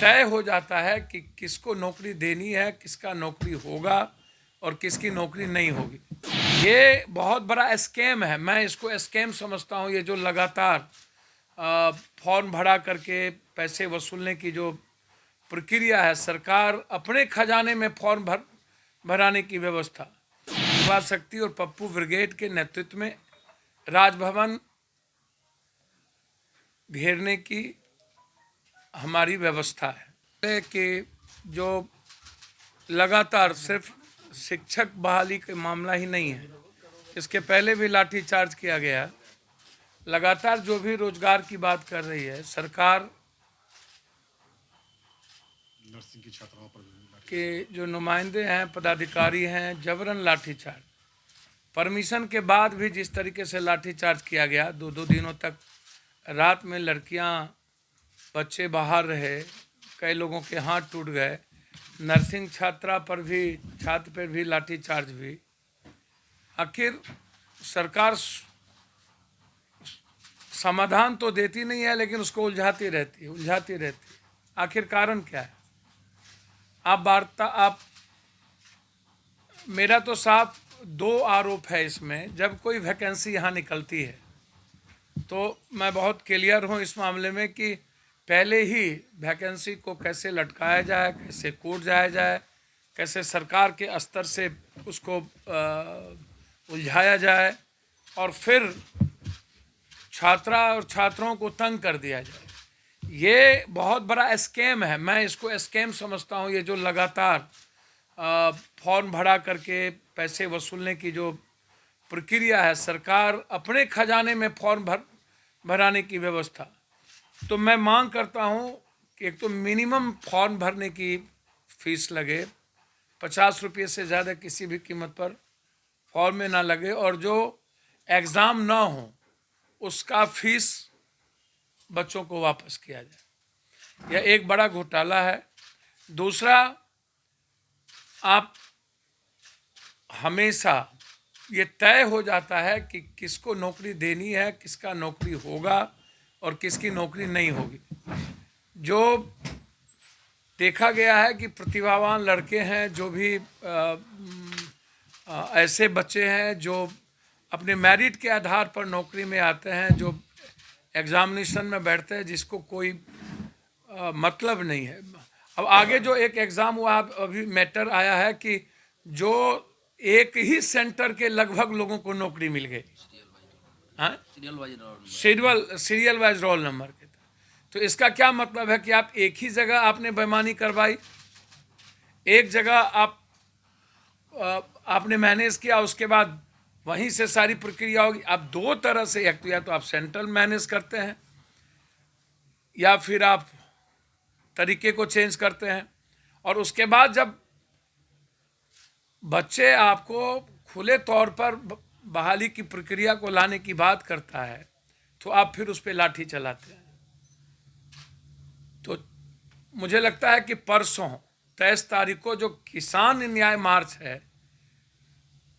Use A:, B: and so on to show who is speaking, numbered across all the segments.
A: तय हो जाता है कि किसको नौकरी देनी है, किसका नौकरी होगा और किसकी नौकरी नहीं होगी। ये बहुत बड़ा स्कैम है, मैं इसको स्कैम समझता हूँ। ये जो लगातार फॉर्म भरा करके पैसे वसूलने की जो प्रक्रिया है, सरकार अपने खजाने में फॉर्म भराने की व्यवस्था युवा शक्ति और पप्पू ब्रिगेड के नेतृत्व में राजभवन घेरने की हमारी व्यवस्था है कि जो लगातार सिर्फ शिक्षक बहाली का मामला ही नहीं है, इसके पहले भी लाठीचार्ज किया गया। लगातार जो भी रोजगार की बात कर रही है सरकार,
B: नर्सिंग की छात्राओं पर
A: के जो नुमाइंदे हैं, पदाधिकारी हैं, जबरन लाठीचार्ज, परमिशन के बाद भी जिस तरीके से लाठीचार्ज किया गया, दो दिनों तक रात में लड़कियां बच्चे बाहर रहे, कई लोगों के हाथ टूट गए, नर्सिंग छात्र पर भी लाठीचार्ज हुई। आखिर सरकार समाधान तो देती नहीं है, लेकिन उसको उलझाती रहती है। आखिर कारण क्या है? मेरा तो साफ दो आरोप है इसमें। जब कोई वैकेंसी यहाँ निकलती है तो मैं बहुत क्लियर हूँ इस मामले में कि पहले ही वैकेंसी को कैसे लटकाया जाए, कैसे कूट जाया जाए, कैसे सरकार के स्तर से उसको उलझाया जाए और फिर छात्रा और छात्रों को तंग कर दिया जाए। ये बहुत बड़ा स्कैम है, मैं इसको स्कैम समझता हूँ। ये जो लगातार फॉर्म भरा करके पैसे वसूलने की जो प्रक्रिया है, सरकार अपने खजाने में फॉर्म भराने की व्यवस्था, तो मैं मांग करता हूँ कि एक तो मिनिमम फॉर्म भरने की फीस लगे, 50 रुपये से ज़्यादा किसी भी कीमत पर फॉर्म में ना लगे, और जो एग्ज़ाम ना हो उसका फीस बच्चों को वापस किया जाए। यह एक बड़ा घोटाला है। दूसरा, आप हमेशा ये तय हो जाता है कि किसको नौकरी देनी है, किसका नौकरी होगा और किसकी नौकरी नहीं होगी। जो देखा गया है कि प्रतिभावान लड़के हैं, जो भी ऐसे बच्चे हैं जो अपने मेरिट के आधार पर नौकरी में आते हैं, जो एग्जामिनेशन में बैठते हैं जिसको कोई मतलब नहीं है। अब आगे जो एक एग्ज़ाम हुआ, अभी मैटर आया है कि जो एक ही सेंटर के लगभग लोगों को नौकरी मिल गई, सीरियल वाइज रोल नंबर के। तो इसका क्या मतलब है कि आप एक ही जगह आपने बेईमानी करवाई, एक जगह आपने मैनेज किया, उसके बाद वहीं से सारी प्रक्रिया होगी। आप दो तरह से, एक तो या तो आप सेंट्रल मैनेज करते हैं या फिर आप तरीके को चेंज करते हैं, और उसके बाद जब बच्चे आपको खुले तौर पर बहाली की प्रक्रिया को लाने की बात करता है तो आप फिर उस पर लाठी चलाते हैं। तो मुझे लगता है कि परसों 23 तारीख को जो किसान न्याय मार्च है,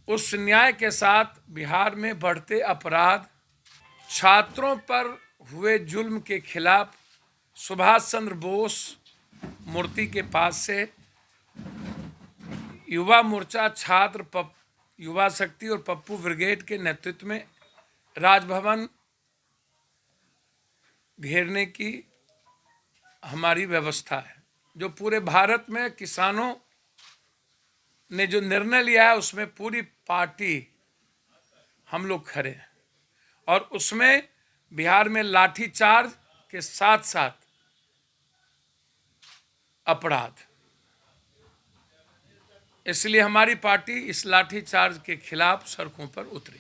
A: उस न्याय के साथ बिहार में बढ़ते अपराध, छात्रों पर हुए जुल्म के खिलाफ सुभाष चंद्र बोस मूर्ति के पास से युवा मोर्चा, युवा शक्ति और पप्पू ब्रिगेड के नेतृत्व में राजभवन घेरने की हमारी व्यवस्था है। जो पूरे भारत में किसानों ने जो निर्णय लिया है, उसमें पूरी पार्टी हम लोग खड़े हैं, और उसमें बिहार में लाठीचार्ज के साथ साथ अपराध। इसलिए हमारी पार्टी इस लाठीचार्ज के खिलाफ सड़कों पर उतरी।